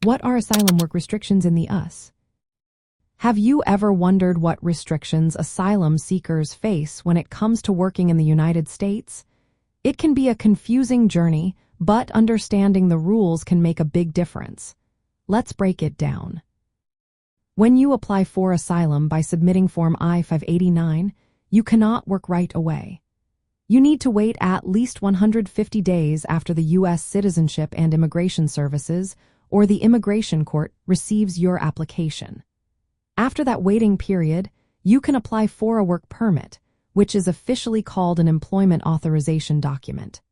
What are asylum work restrictions in the US? Have you ever wondered what restrictions asylum seekers face when it comes to working in the United States? It can be a confusing journey, but understanding the rules can make a big difference. Let's break it down. When you apply for asylum by submitting Form I-589, you cannot work right away. You need to wait at least 150 days after the U.S. Citizenship and Immigration Services or the Immigration Court receives your application. After that waiting period, you can apply for a work permit, which is officially called an employment authorization document.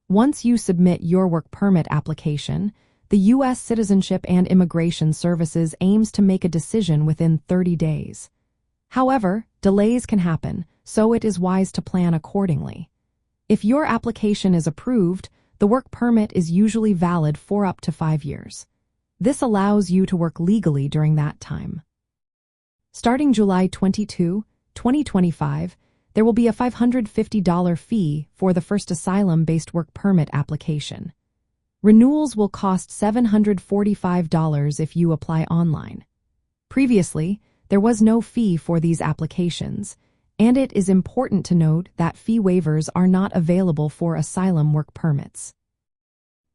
Once you submit your work permit application, the U.S. Citizenship and Immigration Services aims to make a decision within 30 days. However, delays can happen, so it is wise to plan accordingly. If your application is approved, the work permit is usually valid for up to 5 years. This allows you to work legally during that time. Starting July 22, 2025, there will be a $550 fee for the first asylum-based work permit application. Renewals will cost $745 if you apply online. Previously, there was no fee for these applications, and it is important to note that fee waivers are not available for asylum work permits.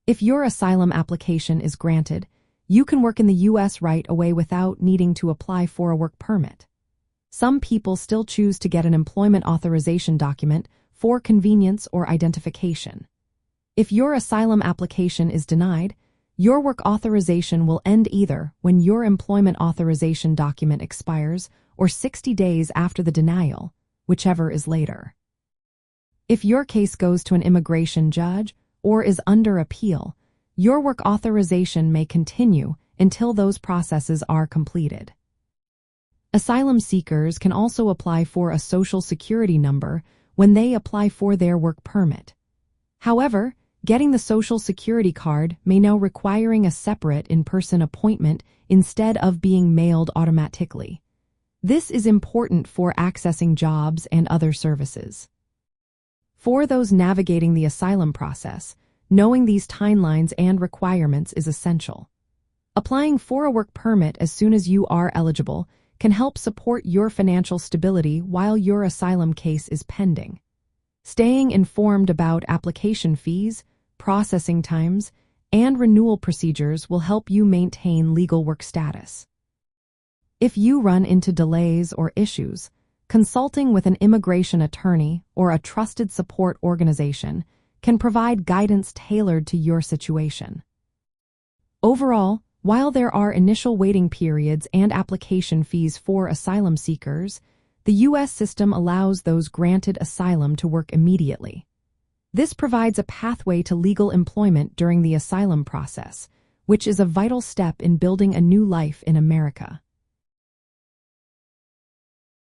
If your asylum application is granted, you can work in the U.S. right away without needing to apply for a work permit. Some people still choose to get an employment authorization document for convenience or identification. If your asylum application is denied, your work authorization will end either when your employment authorization document expires or 60 days after the denial, whichever is later. If your case goes to an immigration judge or is under appeal, your work authorization may continue until those processes are completed. Asylum seekers can also apply for a Social Security number when they apply for their work permit. However, getting the Social Security card may now requiring a separate in-person appointment instead of being mailed automatically. This is important for accessing jobs and other services. For those navigating the asylum process, knowing these timelines and requirements is essential. Applying for a work permit as soon as you are eligible can help support your financial stability while your asylum case is pending. Staying informed about application fees, processing times, and renewal procedures will help you maintain legal work status. If you run into delays or issues, consulting with an immigration attorney or a trusted support organization can provide guidance tailored to your situation. Overall, while there are initial waiting periods and application fees for asylum seekers, the U.S. system allows those granted asylum to work immediately. This provides a pathway to legal employment during the asylum process, which is a vital step in building a new life in America.